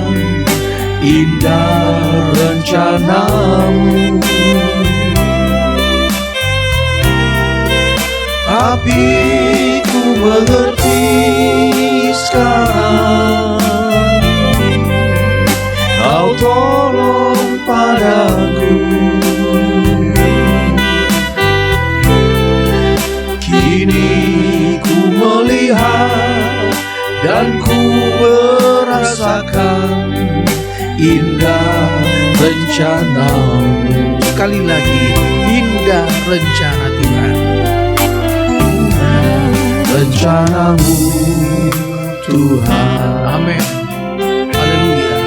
indah rencanamu. Tapi ku mengerti sekarang, Kau tolong padaku. Kini ku melihat dan ku merasakan indah rencanamu. Sekali lagi, indah rencana Tuhan. Rencanamu Tuhan. Amin. Haleluya.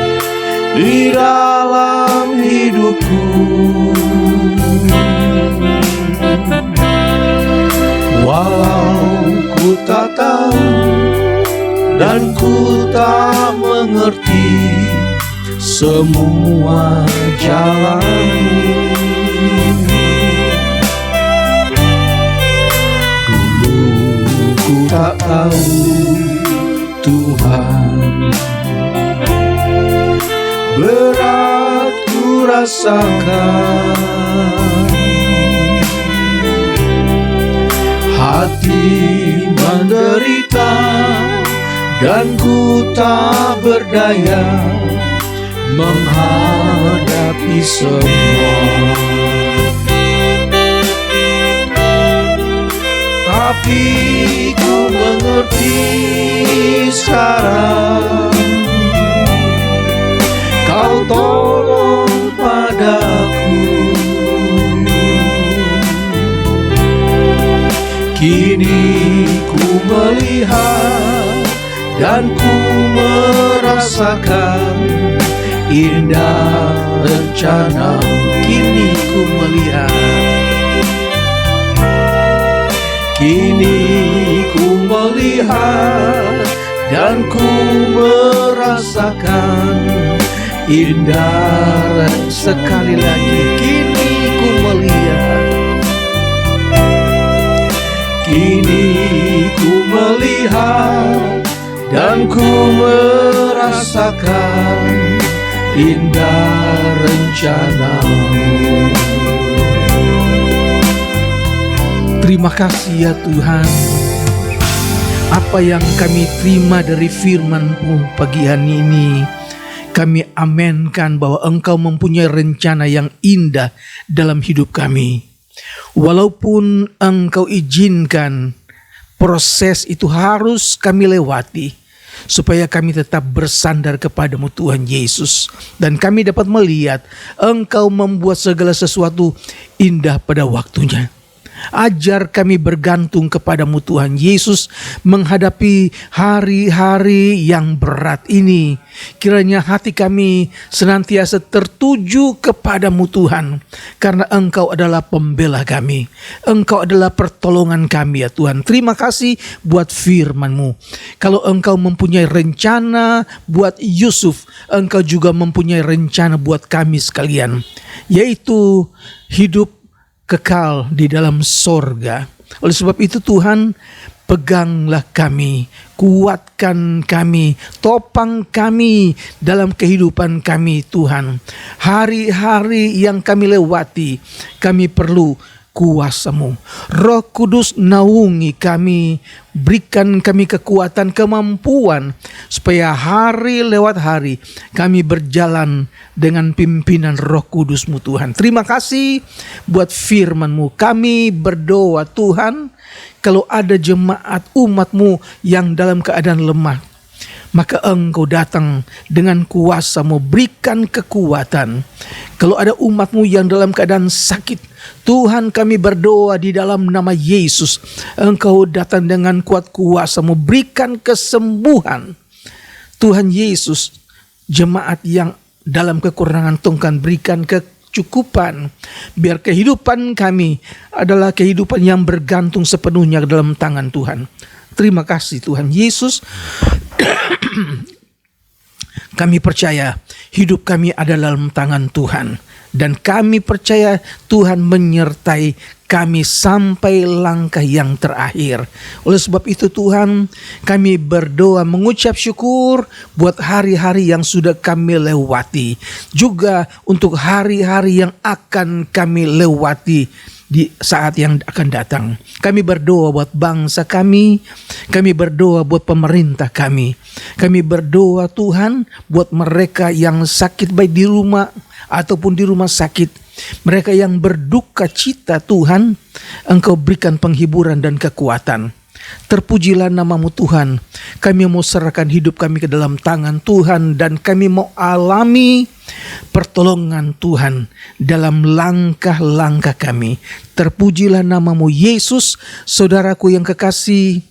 Di dalam hidupku, walau ku tak tahu dan ku tak mengerti semua jalanmu. Ku tak tahu Tuhan, berat ku rasakan, hati menderita dan ku tak berdaya menghadapi semua. Tapi ku mengerti sekarang, Kau tolong padaku. melihat dan ku merasakan indah rencana. Kini ku melihat, kini ku melihat dan ku merasakan indah. Sekali lagi, kini ku melihat, kini ku melihat dan ku merasakan indah rencana-Mu. Terima kasih ya Tuhan, apa yang kami terima dari firman-Mu pagi hari ini, kami amenkan bahwa Engkau mempunyai rencana yang indah dalam hidup kami. Walaupun Engkau izinkan proses itu harus kami lewati, supaya kami tetap bersandar kepadamu Tuhan Yesus. Dan kami dapat melihat Engkau membuat segala sesuatu indah pada waktunya. Ajar kami bergantung kepadamu Tuhan Yesus menghadapi hari-hari yang berat ini. Kiranya hati kami senantiasa tertuju kepadamu Tuhan, karena Engkau adalah pembela kami. Engkau adalah pertolongan kami ya Tuhan. Terima kasih buat firman-Mu. Kalau Engkau mempunyai rencana buat Yusuf, Engkau juga mempunyai rencana buat kami sekalian, yaitu hidup kekal di dalam sorga. Oleh sebab itu Tuhan, peganglah kami, kuatkan kami, topang kami dalam kehidupan kami Tuhan. Hari-hari yang kami lewati, kami perlu kuasa-Mu. Roh Kudus naungi kami, berikan kami kekuatan, kemampuan, supaya hari lewat hari kami berjalan dengan pimpinan Roh Kudus-Mu Tuhan. Terima kasih buat firman-Mu. Kami berdoa Tuhan, kalau ada jemaat umat-Mu yang dalam keadaan lemah, maka Engkau datang dengan kuasa-Mu, berikan kekuatan. Kalau ada umat-Mu yang dalam keadaan sakit, Tuhan kami berdoa di dalam nama Yesus, Engkau datang dengan kuat kuasa-Mu, berikan kesembuhan. Tuhan Yesus, jemaat yang dalam kekurangan Tuhan berikan kecukupan, biar kehidupan kami adalah kehidupan yang bergantung sepenuhnya dalam tangan Tuhan. Terima kasih Tuhan Yesus. Kami percaya hidup kami ada dalam tangan Tuhan, dan kami percaya Tuhan menyertai kami sampai langkah yang terakhir. Oleh sebab itu Tuhan, kami berdoa mengucap syukur buat hari-hari yang sudah kami lewati, juga untuk hari-hari yang akan kami lewati di saat yang akan datang. Kami berdoa buat bangsa kami berdoa buat pemerintah kami berdoa Tuhan buat mereka yang sakit baik di rumah ataupun di rumah sakit, mereka yang berduka cita Tuhan, Engkau berikan penghiburan dan kekuatan. Terpujilah nama-Mu Tuhan. Kami mau serahkan hidup kami ke dalam tangan Tuhan, dan kami mau alami pertolongan Tuhan dalam langkah-langkah kami. Terpujilah nama-Mu Yesus. Saudaraku yang kekasih,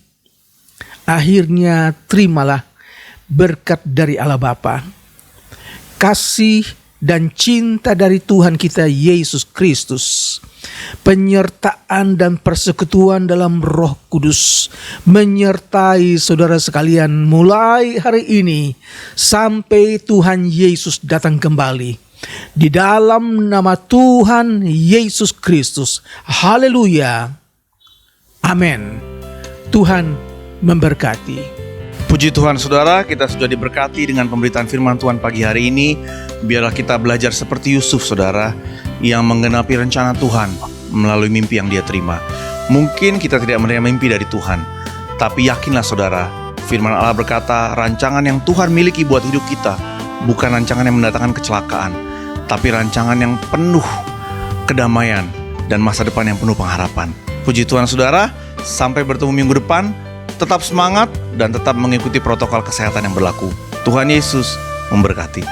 akhirnya terimalah berkat dari Allah Bapa, kasih dan cinta dari Tuhan kita Yesus Kristus, penyertaan dan persekutuan dalam Roh Kudus menyertai saudara sekalian mulai hari ini sampai Tuhan Yesus datang kembali. Di dalam nama Tuhan Yesus Kristus. Haleluya. Amin. Tuhan memberkati. Puji Tuhan saudara, kita sudah diberkati dengan pemberitaan firman Tuhan pagi hari ini. Biarlah kita belajar seperti Yusuf saudara, yang menggenapi rencana Tuhan melalui mimpi yang dia terima. Mungkin kita tidak menerima mimpi dari Tuhan, tapi yakinlah saudara, firman Allah berkata, rancangan yang Tuhan miliki buat hidup kita bukan rancangan yang mendatangkan kecelakaan, tapi rancangan yang penuh kedamaian dan masa depan yang penuh pengharapan. Puji Tuhan saudara, sampai bertemu minggu depan. Tetap semangat dan tetap mengikuti protokol kesehatan yang berlaku. Tuhan Yesus memberkati.